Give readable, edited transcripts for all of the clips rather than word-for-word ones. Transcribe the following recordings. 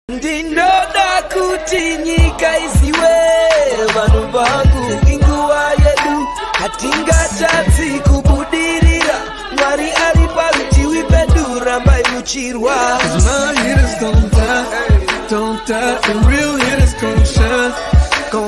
Ndinoda kuti nyika isiwe vanhu vangu inguva yedu hatingatadzi kubudirira Mwari ari parutivi pedu rambai muchirwa 'Cause my hitters don't die, the real hitters gon'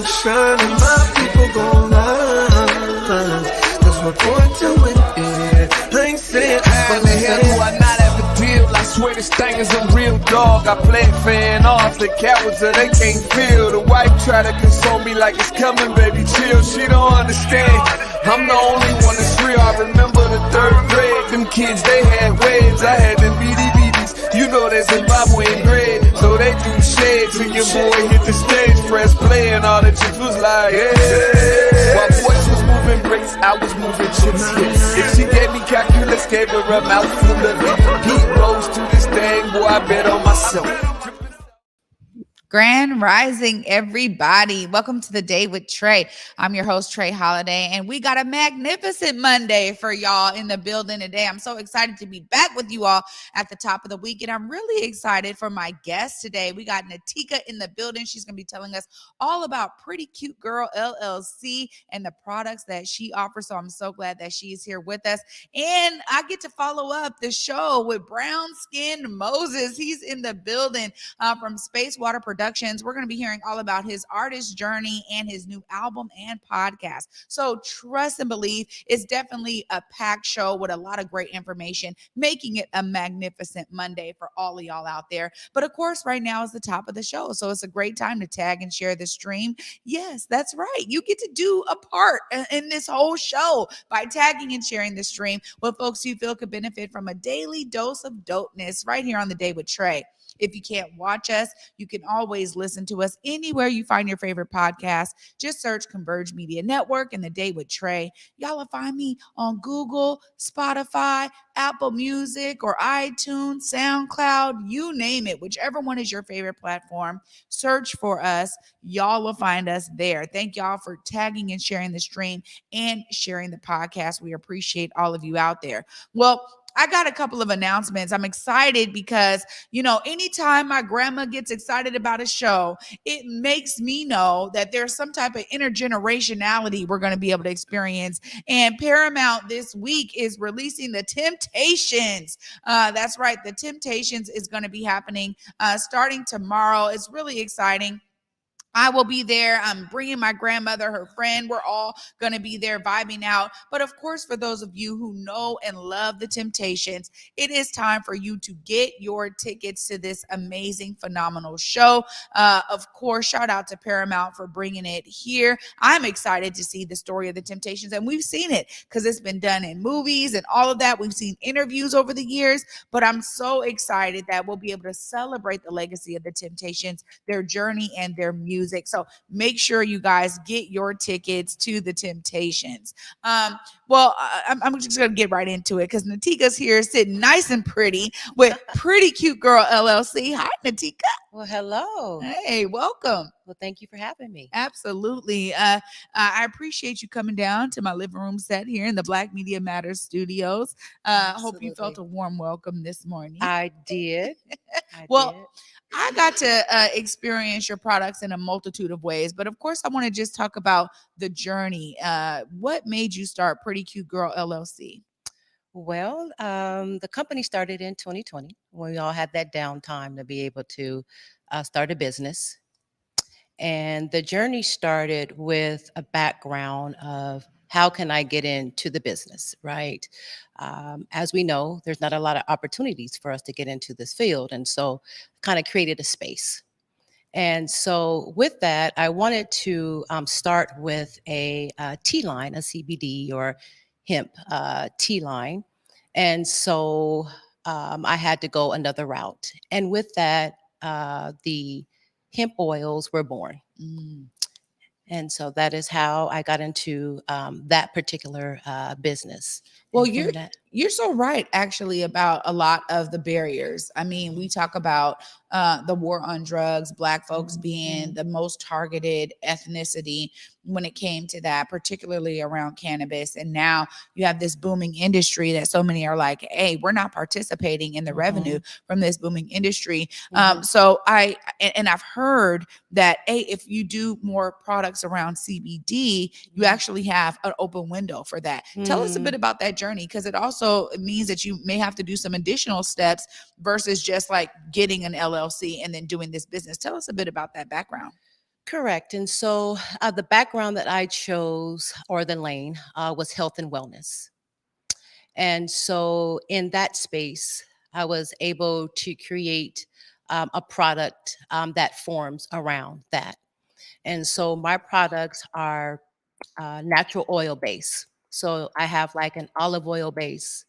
shine and my people gon' rise 'cause we're born to win, yeah. I ain't saying How the hell do I not have a deal? I swear this thing is a real dog. I play it fan off, the cowards that they can't feel. The wife try to console me like it's coming, baby, chill. She don't understand. I'm the only one that's real. I remember the third grade. Them kids, they had waves. I had them BDBs. You know that Zimbabwe ain't bread, so they do shades. And your boy hit the stage, press play, and all the chicks was like, yeah. While boys was moving bricks, I was moving chips. If she gave me calculus, gave her a mouthful of it. Heat rose to this thing, boy, I bet on myself. Grand Rising, everybody. Welcome to the Day with Trae. I'm your host, Trae Holiday, and we got a magnificent Monday for y'all in the building today. I'm so excited to be back with you all at the top of the week, and I'm really excited for my guest today. We got Nitica in the building. She's going to be telling us all about Pretty Cute Girl LLC and the products that she offers, so I'm so glad that she's here with us. And I get to follow up the show with Brownskin Moses. He's in the building from SpaceWtr Productions. We're going to be hearing all about his artist journey and his new album and podcast. So trust and believe, it's definitely a packed show with a lot of great information, making it a magnificent Monday for all of y'all out there. But of course, right now is the top of the show. So it's a great time to tag and share the stream. Yes, that's right. You get to do a part in this whole show by tagging and sharing the stream with folks you feel could benefit from a daily dose of dopeness right here on The Day with Trae. If you can't watch us, you can always listen to us anywhere you find your favorite podcast. Just search Converge Media Network and The Day with Trae. Y'all will find me on Google, Spotify, Apple Music, or iTunes, SoundCloud, you name it. Whichever one is your favorite platform, search for us. Y'all will find us there. Thank y'all for tagging and sharing the stream and sharing the podcast. We appreciate all of you out there. Well, I got a couple of announcements. I'm excited because, anytime my grandma gets excited about a show, it makes me know that there's some type of intergenerationality we're going to be able to experience. And Paramount this week is releasing The Temptations. That's right. The Temptations is going to be happening starting tomorrow. It's really exciting. I will be there. I'm bringing my grandmother, her friend. We're all going to be there vibing out. But of course, for those of you who know and love The Temptations, it is time for you to get your tickets to this amazing, phenomenal show. Of course, shout out to Paramount for bringing it here. I'm excited to see the story of The Temptations, and we've seen it because it's been done in movies and all of that. We've seen interviews over the years, but I'm so excited that we'll be able to celebrate the legacy of The Temptations, their journey, and their music. So make sure you guys get your tickets to The Temptations. I'm just going to get right into it because Natica's here sitting nice and pretty with Pretty Cute Girl LLC. Hi, Nitica. Well, hello. Hey, welcome. Well, thank you for having me. Absolutely. I appreciate you coming down to my living room set here in the Black Media Matters studios. Hope you felt a warm welcome this morning. I did. I got to experience your products in a multitude of ways, but of course I want to just talk about the journey. What made you start Pretty Cute Girl LLC? Well, the company started in 2020 when we all had that downtime to be able to start a business. And the journey started with a background of how can I get into the business, right? As we know, there's not a lot of opportunities for us to get into this field. And so kind of created a space. And so with that, I wanted to start with a tea line, a CBD or hemp tea line. And so I had to go another route. And with that, the hemp oils were born. And so that is how I got into that particular business. Well, You're so right, actually, about a lot of the barriers. I mean, we talk about the war on drugs, Black folks being the most targeted ethnicity when it came to that, particularly around cannabis. And now you have this booming industry that so many are like, hey, we're not participating in the revenue from this booming industry. So I've heard that, hey, if you do more products around CBD, you actually have an open window for that. Tell us a bit about that journey, because it also means that you may have to do some additional steps versus just like getting an LLC and then doing this business. Tell us a bit about that background. Correct. And so the background that I chose, or the lane, was health and wellness. And so in that space, I was able to create a product that forms around that. And so my products are natural oil base. So I have like an olive oil base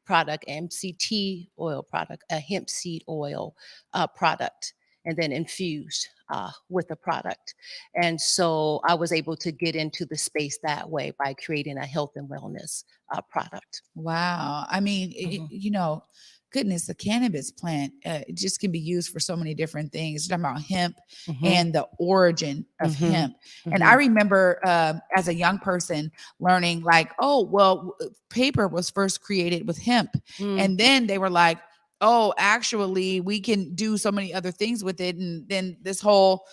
product, MCT oil product, a hemp seed oil product, and then infused with the product. And so I was able to get into the space that way by creating a health and wellness product. Wow. I mean, goodness, the cannabis plant, it just can be used for so many different things. You're talking about hemp and the origin of hemp. And I remember as a young person learning like, oh, well, paper was first created with hemp. And then they were like, oh, actually, we can do so many other things with it. And then this whole,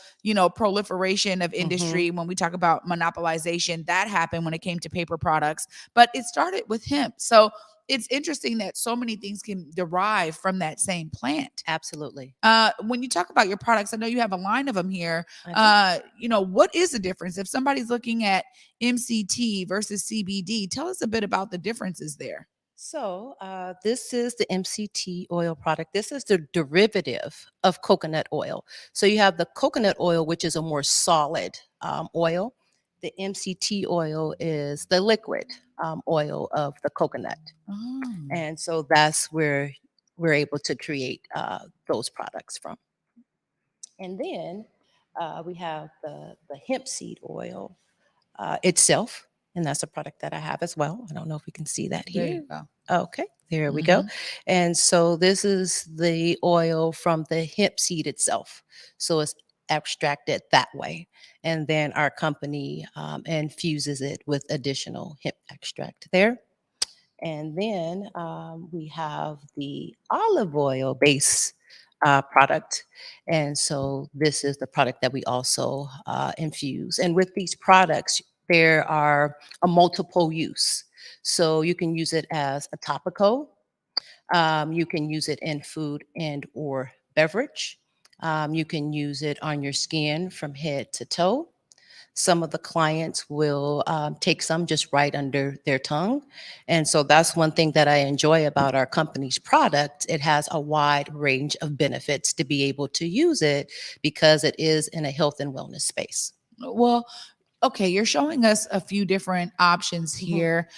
proliferation of industry, when we talk about monopolization, that happened when it came to paper products. But it started with hemp. So it's interesting that so many things can derive from that same plant. Absolutely. When you talk about your products, I know you have a line of them here. What is the difference? If somebody's looking at MCT versus CBD, tell us a bit about the differences there. So this is the MCT oil product. This is the derivative of coconut oil. So you have the coconut oil, which is a more solid oil. The MCT oil is the liquid oil of the coconut. And so that's where we're able to create those products from. And then we have the hemp seed oil itself. And that's a product that I have as well. I don't know if we can see that here. There you go. Okay, there we go. And so this is the oil from the hemp seed itself. So it's extracted that way. And then our company infuses it with additional hemp extract there. And then we have the olive oil base product. And so this is the product that we also infuse. And with these products, there are a multiple use. So you can use it as a topical. You can use it in food and or beverage. You can use it on your skin from head to toe. Some of the clients will take some just right under their tongue. And so that's one thing that I enjoy about our company's product. It has a wide range of benefits to be able to use it because it is in a health and wellness space. Well, okay, you're showing us a few different options here.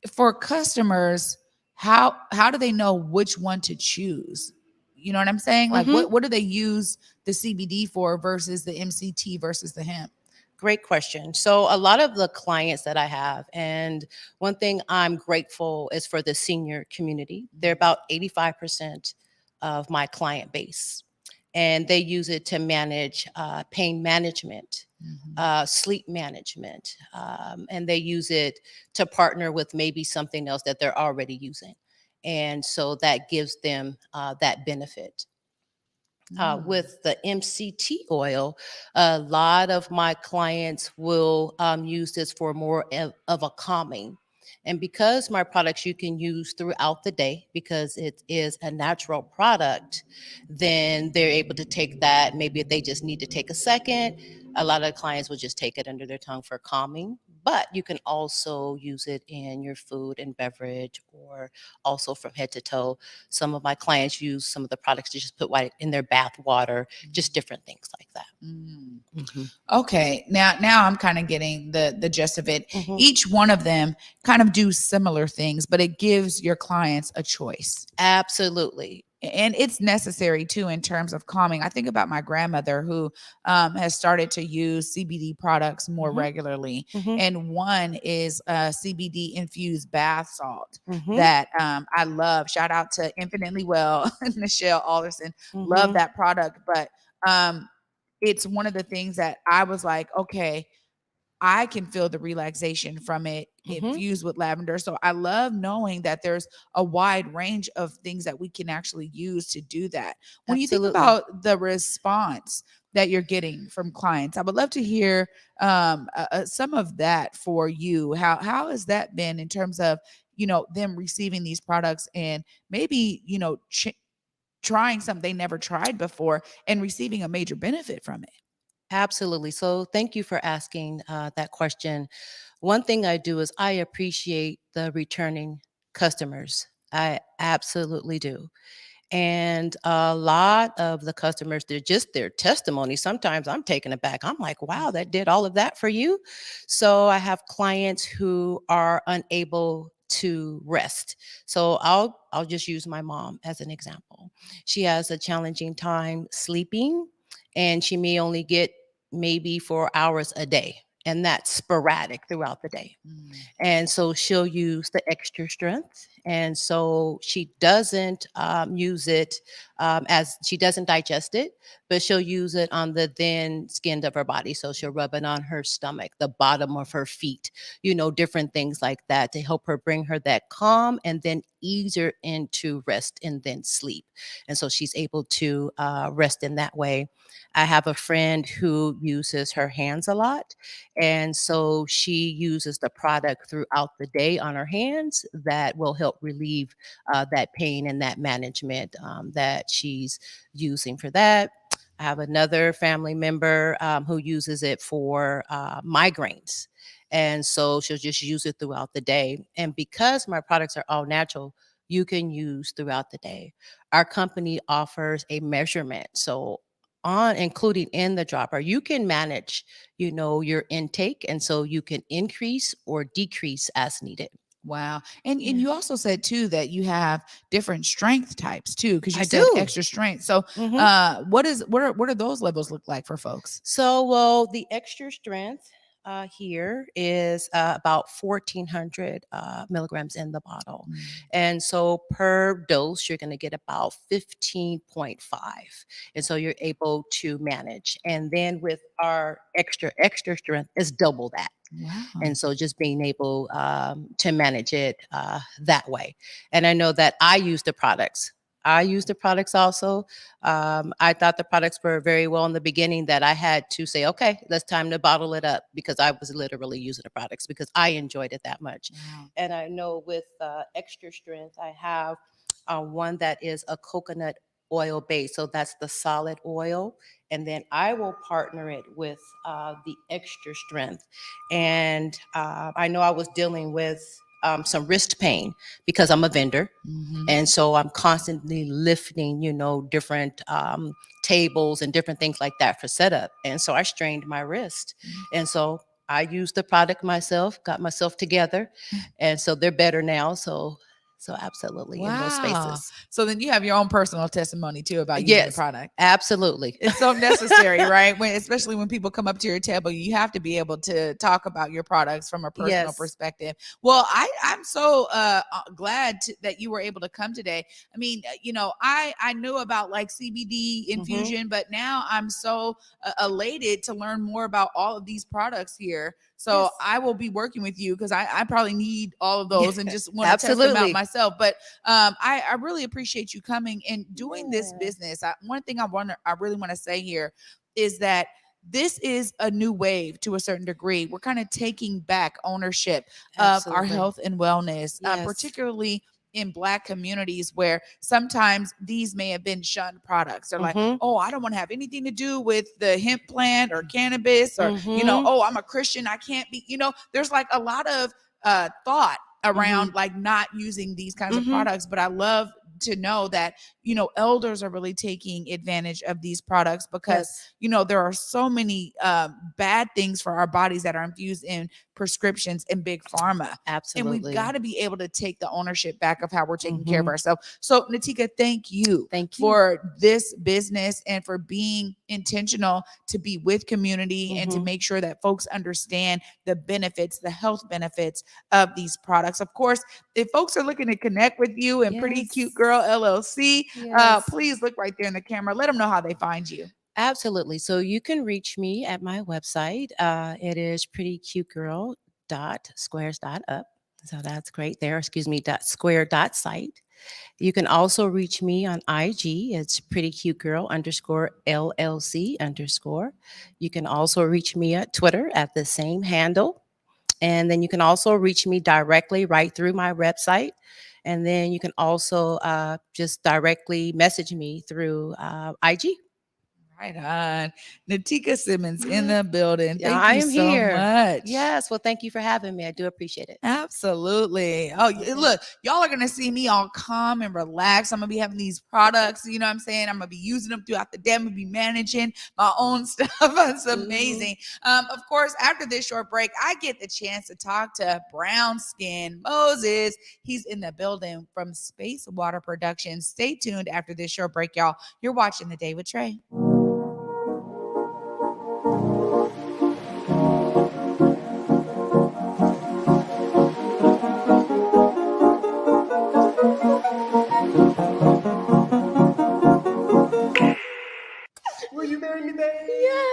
For customers, how do they know which one to choose? You know what I'm saying? Like what do they use the CBD for versus the MCT versus the hemp? Great question. So a lot of the clients that I have, and one thing I'm grateful is for the senior community. They're about 85% of my client base. And they use it to manage pain management, sleep management, and they use it to partner with maybe something else that they're already using. And so that gives them that benefit. With the MCT oil, a lot of my clients will use this for more of a calming. And because my products you can use throughout the day because it is a natural product, then they're able to take that. Maybe if they just need to take a second, a lot of clients will just take it under their tongue for calming. But you can also use it in your food and beverage or also from head to toe. Some of my clients use some of the products to just put right in their bath water, just different things like that. Okay, now I'm kind of getting the gist of it. Each one of them kind of do similar things, but it gives your clients a choice. Absolutely. and it's necessary too in terms of calming. I think about my grandmother who has started to use CBD products more Mm-hmm. regularly, Mm-hmm. and one is a CBD infused bath salt Mm-hmm. that I love. Shout out to Infinitely Well, Nichelle Alderson. Love Mm-hmm. that product, but um, it's one of the things that I was like, okay, I can feel the relaxation from it Mm-hmm. infused with lavender. So I love knowing that there's a wide range of things that we can actually use to do that. When you think Absolutely. about the response that you're getting from clients, I would love to hear some of that for you. How has that been in terms of them receiving these products and maybe trying something they never tried before and receiving a major benefit from it? Absolutely. So thank you for asking that question. One thing I do is I appreciate the returning customers. I absolutely do. And a lot of the customers, they're just their testimony. Sometimes I'm taken aback. I'm like, wow, that did all of that for you. So I have clients who are unable to rest. So I'll just use my mom as an example. She has a challenging time sleeping, and she may only get maybe 4 hours a day. And that's sporadic throughout the day. Mm. And so she'll use the extra strength. And so she doesn't use it as she doesn't digest it, but she'll use it on the thin skin of her body. So she'll rub it on her stomach, the bottom of her feet, different things like that to help her bring her that calm and then ease her into rest and then sleep. And so she's able to rest in that way. I have a friend who uses her hands a lot. And so she uses the product throughout the day on her hands that will help relieve that pain and that management that she's using for that. I have another family member who uses it for migraines. And so she'll just use it throughout the day. And because my products are all natural, you can use throughout the day. Our company offers a measurement. So on including in the dropper, you can manage your intake. And so you can increase or decrease as needed. Wow. And Yeah, you also said too that you have different strength types too, because you I said do. extra strength. So Hmm. what are those levels look like for folks? So, well, the extra strength here is about 1,400 milligrams in the bottle. Mm. And so per dose, you're going to get about 15.5. And so you're able to manage. And then with our extra strength is double that. Wow. And so just being able to manage it that way. And I know that I use the products. I use the products also. I thought the products were very well in the beginning that I had to say, okay, let's time to bottle it up because I was literally using the products because I enjoyed it that much. Wow. And I know with extra strength, I have one that is a coconut oil base. So that's the solid oil. And then I will partner it with the extra strength. And I know I was dealing with some wrist pain because I'm a vendor. Mhm. And so I'm constantly lifting, different tables and different things like that for setup. And so I strained my wrist. And so I used the product myself, got myself together. And so they're better now. So absolutely in those Wow. spaces. So then you have your own personal testimony too about using the Yes, product. absolutely. It's so necessary, right? Especially when people come up to your table, you have to be able to talk about your products from a personal Yes. perspective. Well, I'm so glad that you were able to come today. I mean, I knew about like CBD Hmm. infusion, but now I'm so elated to learn more about all of these products here. So Yes. I will be working with you because I probably need all of those and just want to test them out Absolutely. myself. But I really appreciate you coming and doing this Yeah. business. One thing I really want to say here is that this is a new wave to a certain degree. We're kind of taking back ownership of our Absolutely. health and wellness, Yes. particularly in Black communities where sometimes these may have been shunned products. They're like, Hmm. oh, I don't want to have anything to do with the hemp plant or cannabis, or, Hmm. oh, I'm a Christian. I can't be, there's like a lot of thought Hmm. around like not using these kinds of Hmm. products. But I love to know that elders are really taking advantage of these products because Yes. there are so many bad things for our bodies that are infused in prescriptions and big pharma. Absolutely. And we've got to be able to take the ownership back of how we're taking care of ourselves. So Nitica, thank you for this business and for being intentional to be with community and to make sure that folks understand the benefits, the health benefits of these products. Of course, if folks are looking to connect with you and Pretty Cute Girl LLC, please look right there in the camera. Let them know how they find you. Absolutely. So you can reach me at my website. It is prettycutegirl.squares.up. So that's great there. Excuse me, .square.site. You can also reach me on IG. It's prettycutegirl_LLC_. You can also reach me at Twitter at the same handle. And then you can also reach me directly right through my website. And then you can also just directly message me through IG. Right on. Nitica Simons in the building. Yeah, Thank I you am so here. much. Yes. Well, thank you for having me. I do appreciate it. Absolutely. Oh, look, y'all are going to see me all calm and relaxed. I'm going to be having these products. You know what I'm saying? I'm going to be using them throughout the day. I'm going to be managing my own stuff. It's amazing. Of course, after this short break, I get the chance to talk to Brownskin Moses. He's in the building from SpaceWtr Productions. Stay tuned after this short break, y'all. You're watching The Day with Trae. Will you marry me, baby? Yeah.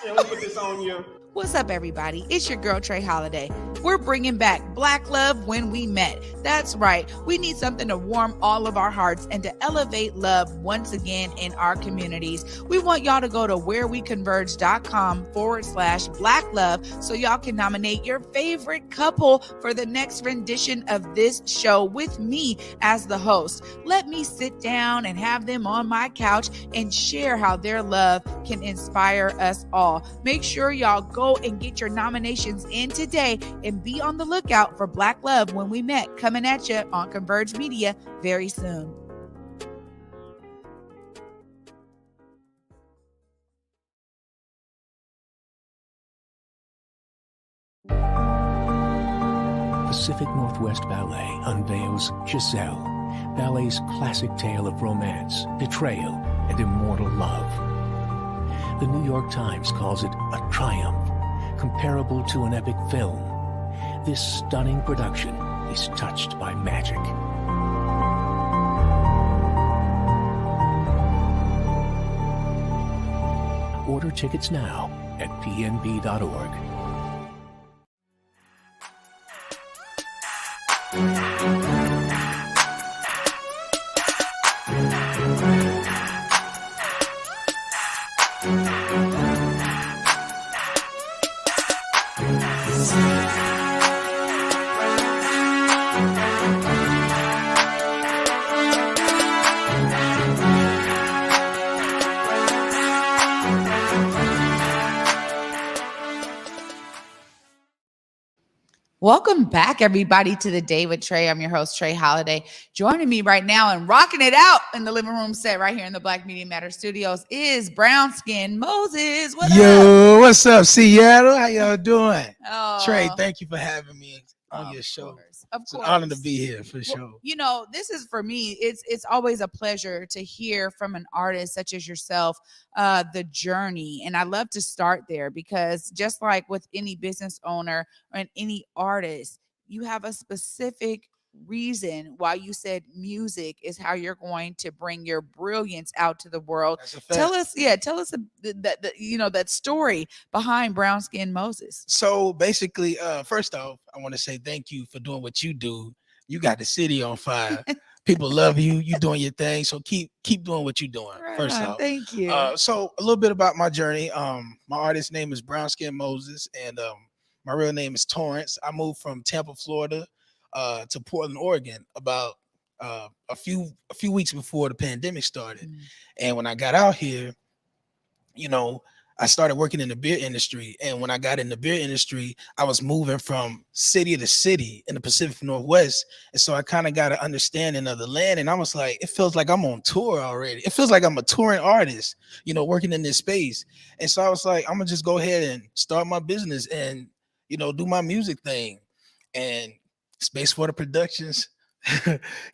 Yeah, let me put this on you. What's up, everybody? It's your girl, Trae Holiday. We're bringing back Black Love When We Met. That's right. We need something to warm all of our hearts and to elevate love once again in our communities. We want y'all to go to whereweconverge.com/Black Love so y'all can nominate your favorite couple for the next rendition of this show with me as the host. Let me sit down and have them on my couch and share how their love can inspire us all. Make sure y'all go and get your nominations in today and be on the lookout for Black Love When We Met coming at you on Converge Media very soon. Pacific Northwest Ballet unveils Giselle, ballet's classic tale of romance, betrayal, and immortal love. The New York Times calls it a triumph, comparable to an epic film. This stunning production is touched by magic. Order tickets now at pnb.org. Welcome back, everybody, to The Day with Trae. I'm your host, Trae Holiday. Joining me right now and rocking it out in the living room set right here in the Black Media Matter Studios is Brownskin Moses. What up? What's up, Seattle? How y'all doing? Oh, Trae, thank you for having me on your show. It's an honor to be here for sure. You know, this is for me. It's always a pleasure to hear from an artist such as yourself, the journey. And I love to start there because just like with any business owner and any artist, you have a specific reason why you said music is how you're going to bring your brilliance out to the world. Tell us that story behind Brownskin Moses. So basically, first off, I want to say thank you for doing what you do. You got the city on fire. People love you. You doing your thing. So keep doing what you're doing. Right first on, off, thank you. So a little bit about my journey. My artist name is Brownskin Moses, and my real name is Torrance. I moved from Tampa, Florida, to Portland, Oregon about a few weeks before the pandemic started. And when I got out here, you know, I started working in the beer industry. And when I got in the beer industry, I was moving from city to city in the Pacific Northwest. And so I kind of got an understanding of the land. And I was like, it feels like I'm on tour already. It feels like I'm a touring artist, you know, working in this space. And so I was like, I'm gonna just go ahead and start my business. And do my music thing. And SpaceWtr Productions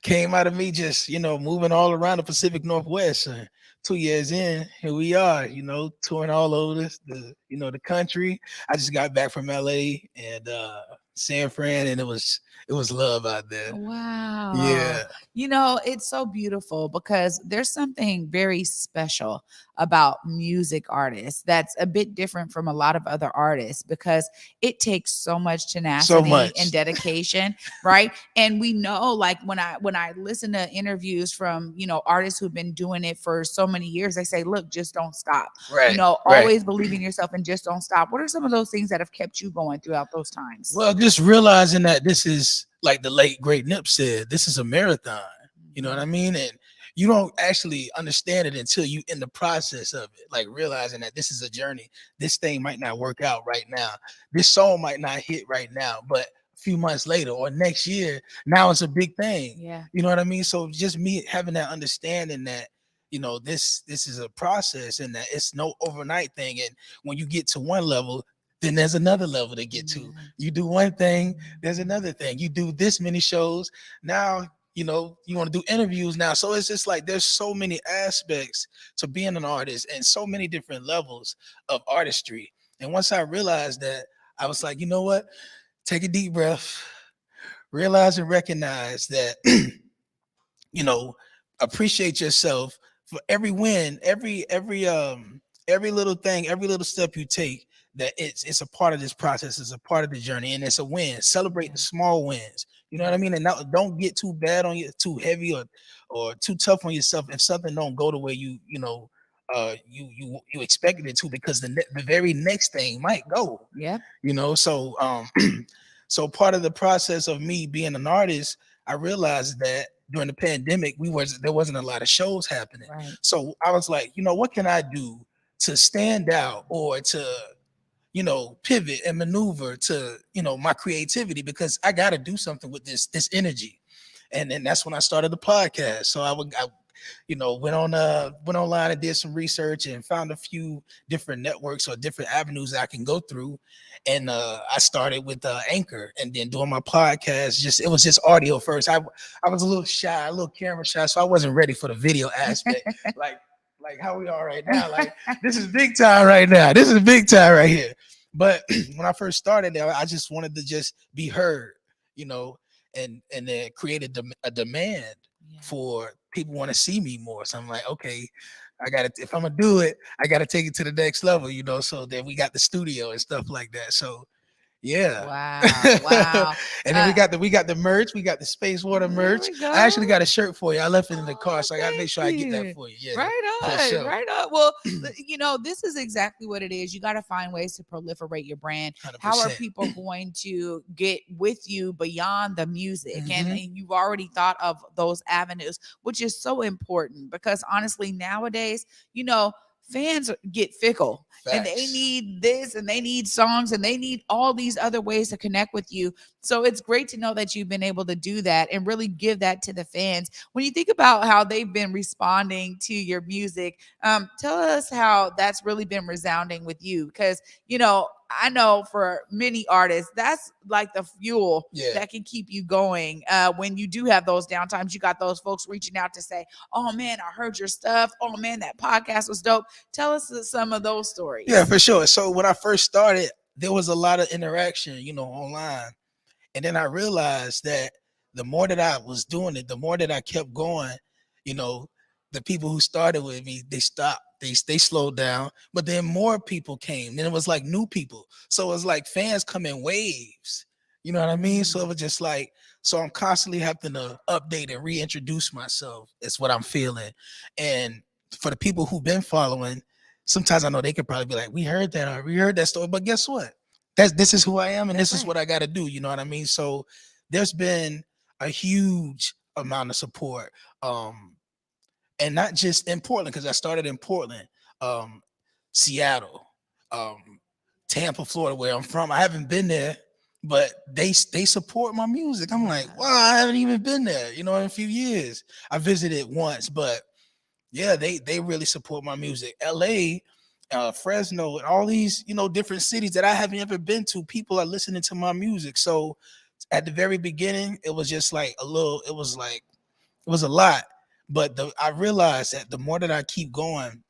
came out of me just, moving all around the Pacific Northwest. 2 years in, here we are, touring all over the country. I just got back from LA and San Fran, and it was love out there. Wow. Yeah. It's so beautiful because there's something very special about music artists that's a bit different from a lot of other artists because it takes so much tenacity and dedication, right? And we know, like when I listen to interviews from artists who've been doing it for so many years, they say, look, just don't stop. Right. Always believe in yourself and just don't stop. What are some of those things that have kept you going throughout those times? Well, just realizing that this is, like the late great Nip said, this is a marathon. You know what I mean? And you don't actually understand it until you in the process of it, like realizing that this is a journey. This thing might not work out right now. This song might not hit right now, but a few months later or next year, now it's a big thing. Yeah. You know what I mean? So just me having that understanding that, this is a process and that it's no overnight thing. And when you get to one level, then there's another level to get to. You do one thing, there's another thing. You do this many shows. Now, you want to do interviews now. So it's just like there's so many aspects to being an artist and so many different levels of artistry. And once I realized that, I was like, you know what? Take a deep breath, realize and recognize that, appreciate yourself for every win, every little thing, every little step you take. That it's a part of this process, it's a part of the journey, and it's a win. Celebrate the small wins. You know what I mean? And don't get too bad on you, too heavy or too tough on yourself if something don't go the way you expected it to, because the very next thing might go. Yeah. So so part of the process of me being an artist, I realized that during the pandemic, there wasn't a lot of shows happening. Right. So I was like, what can I do to stand out or to pivot and maneuver to, my creativity, because I got to do something with this energy. And then that's when I started the podcast. So I went online and did some research and found a few different networks or different avenues that I can go through. And I started with Anchor, and then doing my podcast. It was just audio first. I was a little shy, a little camera shy, so I wasn't ready for the video aspect. like how we are right now. Like this is big time right now. This is big time right here. But when I first started there, I just wanted to just be heard, and then created a demand for people want to see me more. So I'm like, okay, if I'm gonna do it, I gotta take it to the next level, so then we got the studio and stuff like that. So yeah. Wow. And then we got the merch. We got the SpaceWtr merch. I actually got a shirt for you. I left it in the car, so I gotta make sure I get that for you. Yeah. Right on. Sure. Right on. Well, this is exactly what it is. You got to find ways to proliferate your brand. 100%. How are people going to get with you beyond the music? And you've already thought of those avenues, which is so important because honestly, nowadays, fans get fickle. Facts. And they need this and they need songs and they need all these other ways to connect with you. So it's great to know that you've been able to do that and really give that to the fans. When you think about how they've been responding to your music, tell us how that's really been resounding with you. Because, I know for many artists, that's like the fuel that can keep you going. When you do have those downtimes, you got those folks reaching out to say, oh man, I heard your stuff. Oh man, that podcast was dope. Tell us some of those stories. Yeah, for sure. So when I first started, there was a lot of interaction, online. And then I realized that the more that I was doing it, the more that I kept going, the people who started with me, they stopped. They slowed down, but then more people came. Then it was like new people. So it was like fans come in waves. You know what I mean? So it was just like, so I'm constantly having to update and reintroduce myself. It's what I'm feeling. And for the people who've been following, sometimes I know they could probably be like, we heard that or we heard that story, but guess what? This is who I am and this is what I got to do. You know what I mean? So there's been a huge amount of support. And not just in Portland, because I started in Portland, Seattle, Tampa, Florida, where I'm from. I haven't been there, but they support my music. I'm like, wow, I haven't even been there, in a few years. I visited once, but yeah, they really support my music. LA, Fresno, and all these, different cities that I haven't ever been to. People are listening to my music. So at the very beginning, it was just like it was a lot. But I realized that the more that I keep going,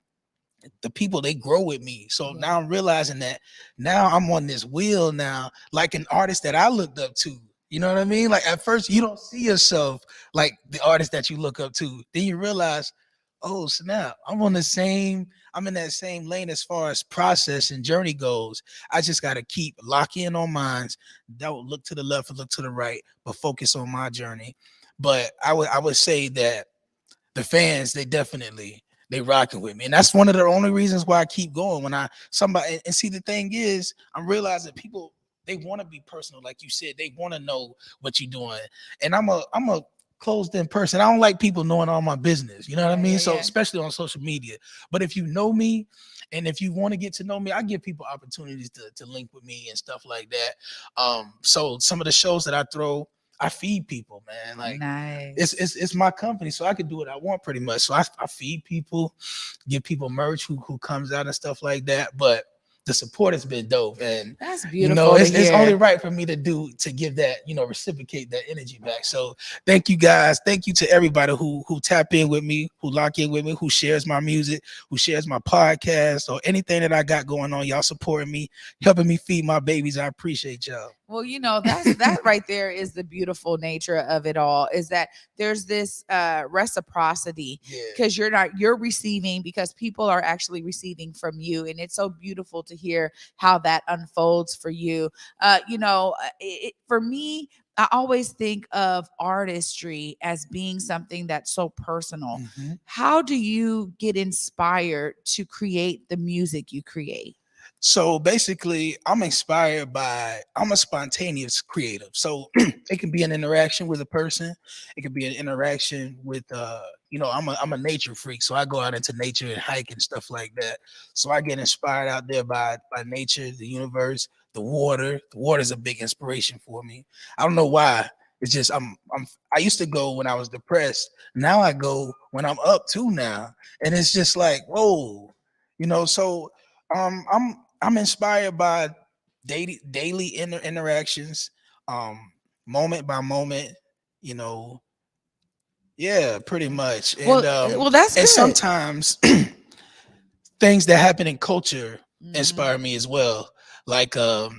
the people, they grow with me. So now I'm realizing that now I'm on this wheel now, like an artist that I looked up to. You know what I mean? Like at first you don't see yourself like the artist that you look up to. Then you realize, oh snap, I'm in that same lane as far as process and journey goes. I just got to keep lock in on minds. Don't look to the left or look to the right, but focus on my journey. But I would say that the fans, they rocking with me, and that's one of the only reasons why I keep going. When somebody, and see, the thing is, I'm realizing people, they want to be personal, like you said. They want to know what you're doing, and I'm a closed in person. I don't like people knowing all my business. You know what I mean? So especially on social media. But if you know me, and if you want to get to know me, I give people opportunities to link with me and stuff like that. So some of the shows that I throw, I feed people, man. Like nice. It's my company, so I can do what I want pretty much. So I feed people, give people merch who comes out and stuff like that. But the support has been dope, and that's beautiful. It's only right for me to give that, reciprocate that energy back. So thank you guys. Thank you to everybody who tap in with me, who lock in with me, who shares my music, who shares my podcast or anything that I got going on. Y'all supporting me, helping me feed my babies. I appreciate y'all. Well, that right there is the beautiful nature of it all, is that there's this reciprocity, because you're receiving, because people are actually receiving from you. And it's so beautiful to hear how that unfolds for you. For me, I always think of artistry as being something that's so personal. Mm-hmm. How do you get inspired to create the music you create? So basically, I'm a spontaneous creative. So it can be an interaction with a person. It can be an interaction with, I'm a nature freak. So I go out into nature and hike and stuff like that. So I get inspired out there by nature, the universe, the water. The water is a big inspiration for me. I don't know why. It's just I used to go when I was depressed. Now I go when I'm up too now. And it's just like, whoa, so I'm inspired by daily interactions, moment by moment, pretty much. And well, that's good. And sometimes things that happen in culture inspire me as well. Like your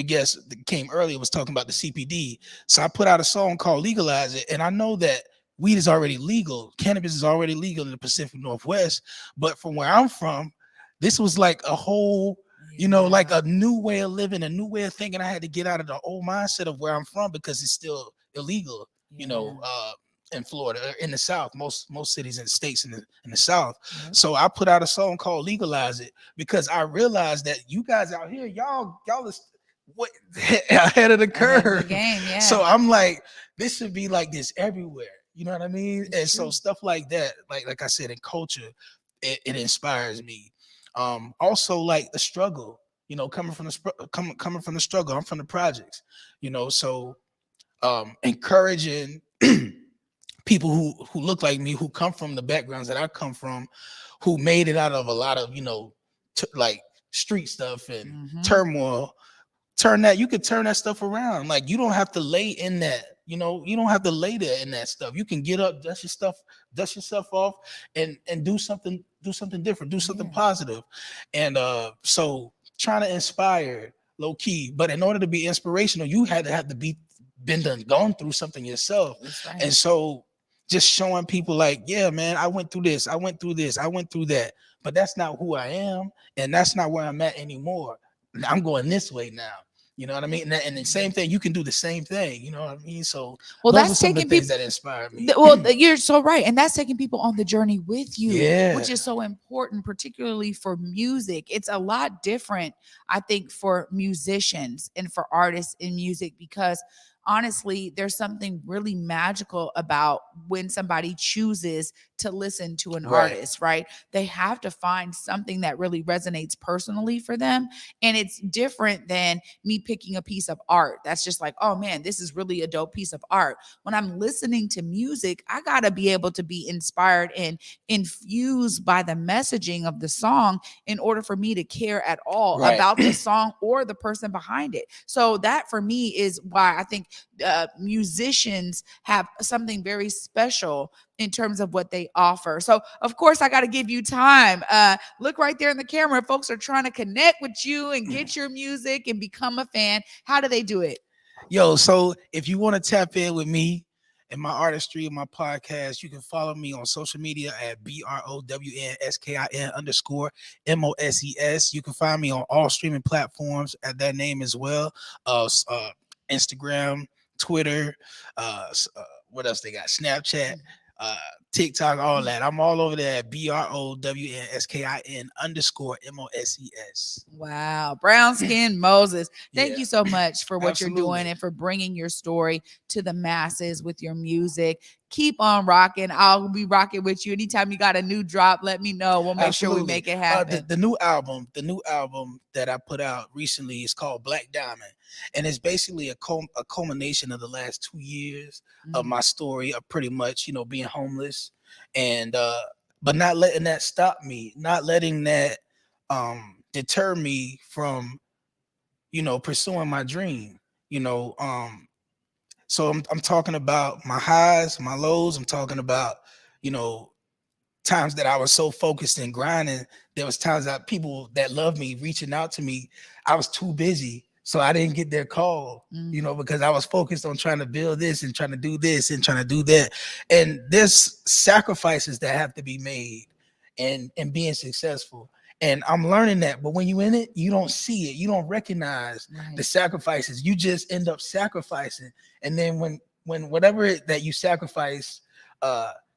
guest that came earlier was talking about the CPD. So I put out a song called Legalize It, and I know that weed is already legal. Cannabis is already legal in the Pacific Northwest, but from where I'm from, this was like a whole, like a new way of living, a new way of thinking. I had to get out of the old mindset of where I'm from because it's still illegal, in Florida, in the South, most cities and states in the South. So I put out a song called Legalize It because I realized that you guys out here, y'all is ahead of the curve. Ahead of the game, yeah. So I'm like, this should be like this everywhere. You know what I mean? And so stuff like that, like I said, in culture, it inspires me. Also like the struggle, coming from the struggle. I'm from the projects, so encouraging people who look like me, who come from the backgrounds that I come from, who made it out of a lot of like street stuff and turmoil. You could turn that stuff around. Like you don't have to lay in that. You don't have to lay there in that stuff. You can get up, dust yourself off, and do something different, do something positive. And so trying to inspire low key, but in order to be inspirational, you had to be gone through something yourself. Right. And so just showing people like, yeah, man, I went through this, I went through that, but that's not who I am, and that's not where I'm at anymore. I'm going this way now. You know what I mean? And the same thing, you can do the same thing. You know what I mean? So those are some of the things that inspire me. Well, you're so right. And that's taking people on the journey with you, Yeah. which is so important, particularly for music. It's a lot different, I think, for musicians and for artists in music, because honestly, there's something really magical about when somebody chooses to listen to an artist, right? They have to find something that really resonates personally for them. And it's different than me picking a piece of art. That's just like, oh man, this is really a dope piece of art. When I'm listening to music, I got to be able to be inspired and infused by the messaging of the song in order for me to care at all about the song or the person behind it. So that for me is why I think musicians have something very special in terms of what they offer. So of course I got to give you time. Look right there in the camera. Folks are trying to connect with you and get your music and become a fan. How do they do it? Yo, so if you want to tap in with me and my artistry and my podcast, you can follow me on social media at BROWNSKIN_MOSES. You can find me on all streaming platforms at that name as well. Instagram, Twitter, what else they got? Snapchat, TikTok, all that. I'm all over there at BROWNSKIN_MOSES. Wow. Brownskin Moses. Thank Yeah. you so much for what you're Absolutely. doing and for bringing your story to the masses with your music. Keep on rocking. I'll be rocking with you. Anytime you got a new drop, let me know. We'll make sure we make it happen. The new album that I put out recently is called Black Diamond. And it's basically a culmination of the last 2 years of my story of pretty much, being homeless and but not letting that stop me, not letting that deter me from, pursuing my dream, So I'm talking about my highs, my lows. I'm talking about, times that I was so focused and grinding. There was times that people that love me reaching out to me. I was too busy, so I didn't get their call, because I was focused on trying to build this and trying to do this and trying to do that. And there's sacrifices that have to be made and being successful. And I'm learning that, but when you in it, you don't see it. You don't recognize the sacrifices. You just end up sacrificing. And then when whatever that you sacrifice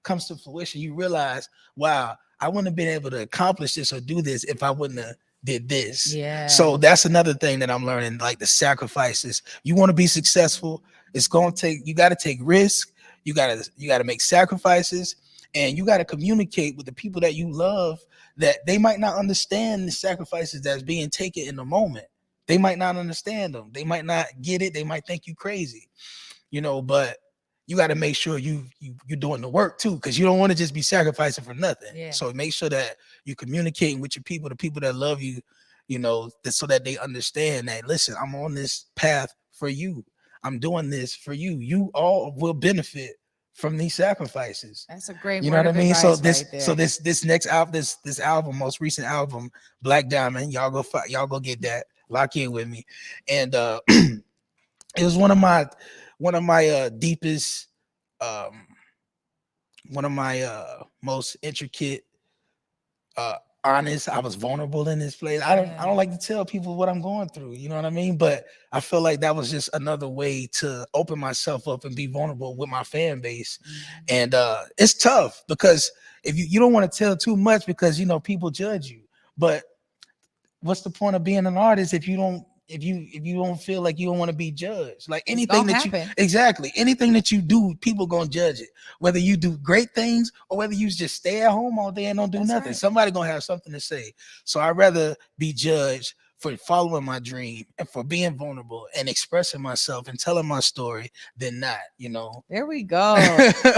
comes to fruition, you realize, wow, I wouldn't have been able to accomplish this or do this if I wouldn't have did this. Yeah. So that's another thing that I'm learning, like the sacrifices. You want to be successful, it's going to take, you got to take risk. You got to make sacrifices, and you got to communicate with the people that you love, that they might not understand the sacrifices that's being taken in the moment. They might not understand them. They might not get it. They might think you crazy, but you got to make sure you're doing the work too, because you don't want to just be sacrificing for nothing. Yeah. So make sure that you're communicating with your people, the people that love you, so that they understand that, listen, I'm on this path for you. I'm doing this for you. You all will benefit from these sacrifices. That's a great You know what I mean? So this this next album, this album, most recent album, Black Diamond, y'all go get that. Lock in with me. And it was one of my deepest, one of my most intricate, honest. I was vulnerable in this place. I don't like to tell people what I'm going through, you know what I mean? But I feel like that was just another way to open myself up and be vulnerable with my fan base. And it's tough, because if you don't want to tell too much, because people judge you. But what's the point of being an artist if you don't feel like you don't want to be judged? Like anything anything that you do, people gonna judge it, whether you do great things or whether you just stay at home all day and don't do nothing. Right. Somebody gonna have something to say. So I'd rather be judged for following my dream and for being vulnerable and expressing myself and telling my story than not, There we go.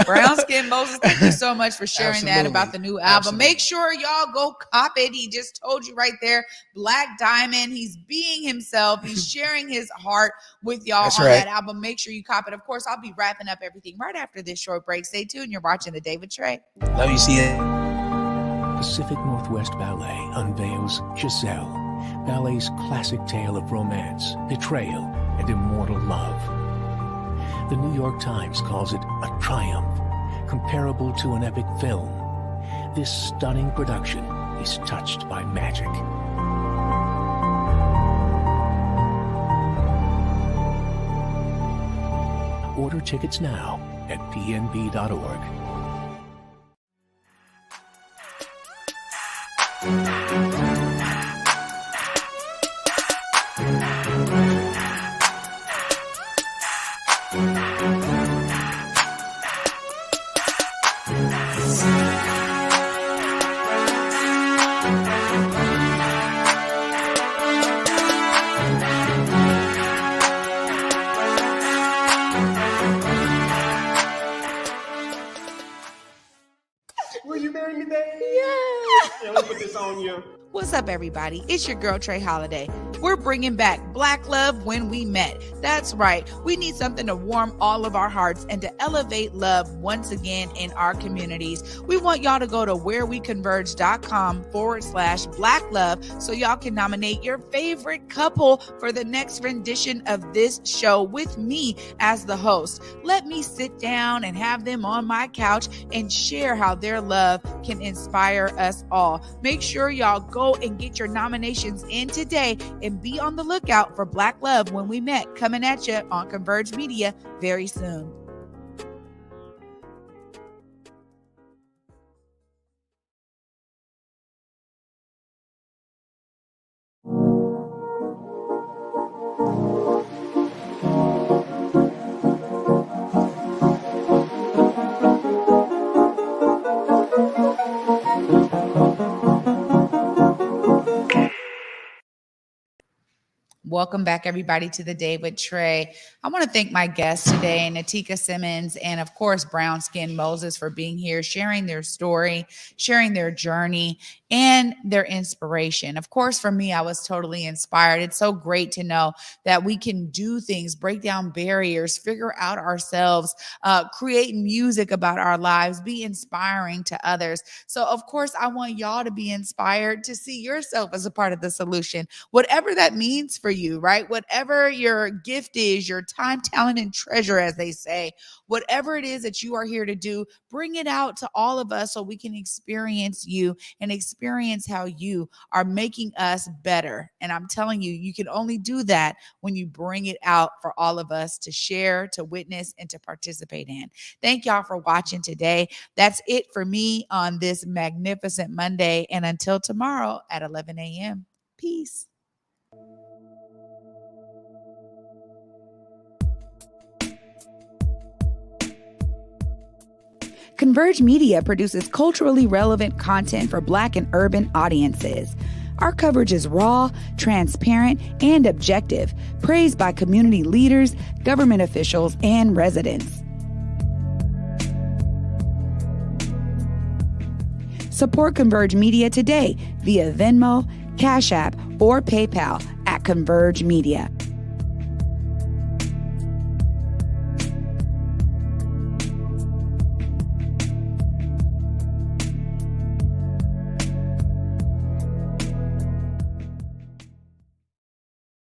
Brownskin Moses, thank you so much for sharing that about the new album. Absolutely. Make sure y'all go cop it. He just told you right there, Black Diamond. He's being himself. He's sharing his heart with y'all that album. Make sure you cop it. Of course, I'll be wrapping up everything right after this short break. Stay tuned. You're watching The Day with Trae. Love you, see it. Pacific Northwest Ballet unveils Giselle, ballet's classic tale of romance, betrayal, and immortal love. The New York Times calls it a triumph, comparable to an epic film. This stunning production is touched by magic. Order tickets now at pnb.org. Peace. Will you marry me, babe? Yeah. Yeah, let me put this on you. What's up, everybody? It's your girl, Trae Holiday. We're bringing back Black Love When We Met. That's right. We need something to warm all of our hearts and to elevate love once again in our communities. We want y'all to go to whereweconverge.com/Black Love so y'all can nominate your favorite couple for the next rendition of this show with me as the host. Let me sit down and have them on my couch and share how their love can inspire us all. Make sure y'all go and get your nominations in today and be on the lookout for Black Love When We Met coming at you on Converge Media very soon. Welcome back, everybody, to the Day with Trae. I want to thank my guests today, Nitica Simons and, of course, Brownskin Moses, for being here, sharing their story, sharing their journey, and their inspiration. Of course, for me, I was totally inspired. It's so great to know that we can do things, break down barriers, figure out ourselves, create music about our lives, be inspiring to others. So, of course, I want y'all to be inspired to see yourself as a part of the solution, whatever that means for you, right? Whatever your gift is, your time, talent, and treasure, as they say, whatever it is that you are here to do, bring it out to all of us so we can experience you and experience how you are making us better. And I'm telling you, you can only do that when you bring it out for all of us to share, to witness, and to participate in. Thank y'all for watching today. That's it for me on this magnificent Monday. And until tomorrow at 11 a.m., peace. Converge Media produces culturally relevant content for Black and urban audiences. Our coverage is raw, transparent, and objective, praised by community leaders, government officials, and residents. Support Converge Media today via Venmo, Cash App, or PayPal at Converge Media.